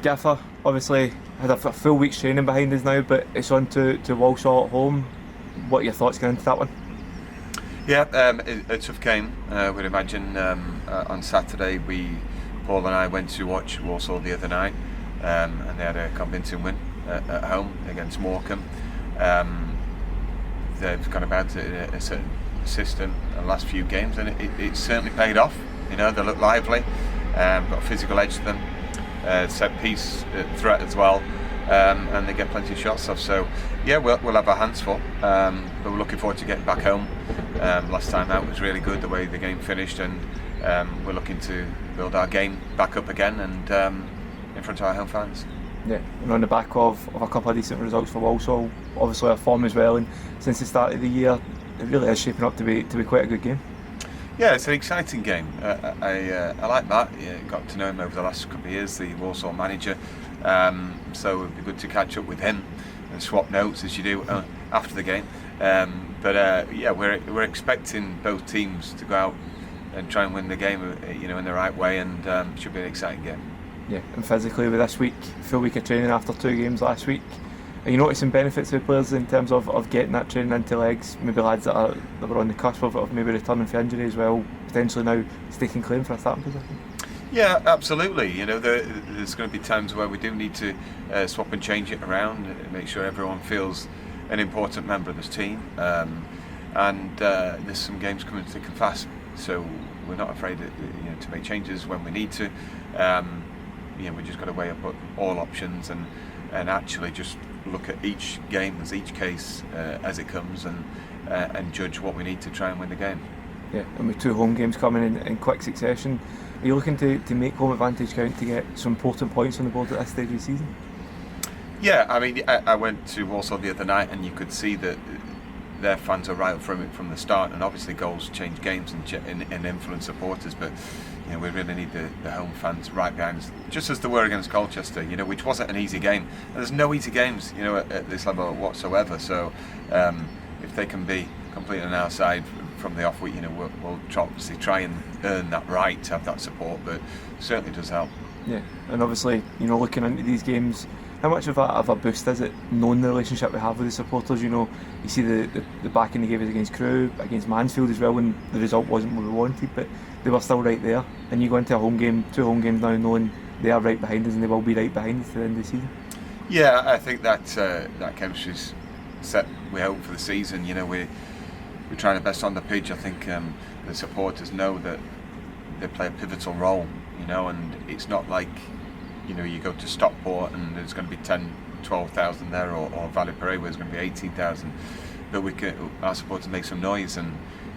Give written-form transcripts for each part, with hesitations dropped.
Gaffer obviously had a full week's training behind us now, but it's on to Walsall at home. What are your thoughts going into that one? Yeah, a tough game. We'd imagine on Saturday Paul and I went to watch Walsall the other night, and they had a convincing win at home against Morecambe. They've gone about it in a certain system the last few games, and it certainly paid off. They look lively, got a physical edge to them, set piece threat as well, and they get plenty of shots off. So yeah, we'll have our hands full, but we're looking forward to getting back home. Last time out was really good, the way the game finished, and we're looking to build our game back up again and in front of our home fans. Yeah, and on the back of a couple of decent results for Walsall, obviously our form as well, and since the start of the year, it really is shaping up to be quite a good game. Yeah, it's an exciting game. I like Matt. Got to know him over the last couple of years, the Walsall manager. So it'd be good to catch up with him and swap notes as you do after the game. Yeah, we're expecting both teams to go out and try and win the game, in the right way, and it should be an exciting game. Yeah, and physically with this week, full week of training after 2 games last week, are you noticing benefits for players in terms of getting that training into legs? Maybe lads that were on the cusp of maybe returning for injury as well, potentially now staking claim for a starting position? Yeah, absolutely. There's going to be times where we do need to swap and change it around, make sure everyone feels an important member of this team. And there's some games coming thick and fast, so we're not afraid to make changes when we need to. We've just got to weigh up all options and actually just look at each game as each case as it comes, and judge what we need to try and win the game. Yeah, and with 2 home games coming in quick succession, are you looking to make home advantage count to get some important points on the board at this stage of the season? Yeah, I mean, I went to Walsall the other night, and you could see that their fans are right up from it from the start, and obviously goals change games and influence supporters, but we really need the home fans right behind us, just as they were against Colchester, which wasn't an easy game. And there's no easy games, at this level whatsoever. So if they can be completely on our side from the off week, we'll obviously try and earn that right to have that support, but certainly does help. Yeah, and obviously, looking into these games, how much of a boost is it knowing the relationship we have with the supporters? You see the backing they gave us against Crewe, against Mansfield as well, when the result wasn't what we wanted, but they were still right there. And you go into a home game, 2 home games now, knowing they are right behind us and they will be right behind us to the end of the season. Yeah, I think that chemistry's set, we hope, for the season. We're trying our best on the pitch. I think the supporters know that they play a pivotal role, and it's not like you go to Stockport and there's going to be 12,000 there, or Valley Parade where there's going to be 18,000. But our supporters make some noise, and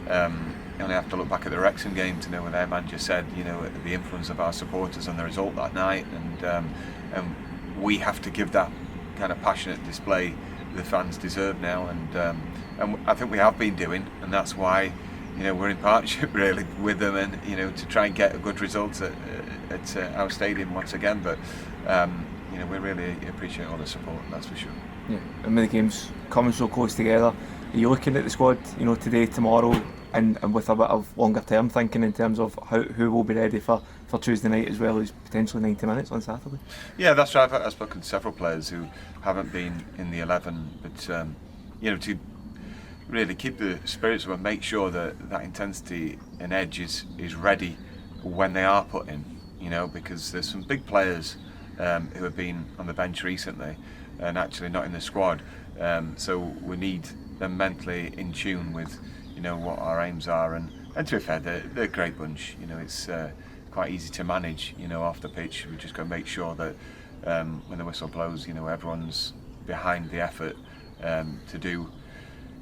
you only have to look back at the Wrexham game to know what their manager said, the influence of our supporters on the result that night, and we have to give that kind of passionate display the fans deserve now, and I think we have been doing, and that's why we're in partnership really with them, and to try and get a good result at our stadium once again. But we really appreciate all the support, that's for sure. Yeah, and with the games coming so close together, are you looking at the squad, today, tomorrow, and with a bit of longer term thinking in terms of who will be ready for Tuesday night as well as potentially 90 minutes on Saturday? Yeah, that's right. I've spoken to several players who haven't been in the 11, but to really keep the spirits up and make sure that intensity and edge is ready when they are put in, because there's some big players who have been on the bench recently and actually not in the squad, so we need them mentally in tune with what our aims are, and to be fair, they're a great bunch. It's quite easy to manage off the pitch. We just got to make sure that when the whistle blows, everyone's behind the effort to do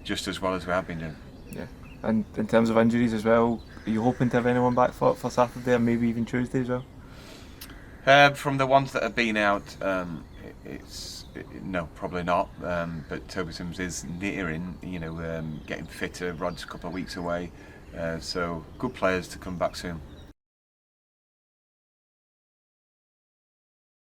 just as well as we have been doing. Yeah, and in terms of injuries as well, are you hoping to have anyone back for Saturday or maybe even Tuesday as well? From the ones that have been out, no, probably not. But Toby Sims is nearing, getting fitter. Rod's a couple of weeks away, so good players to come back soon.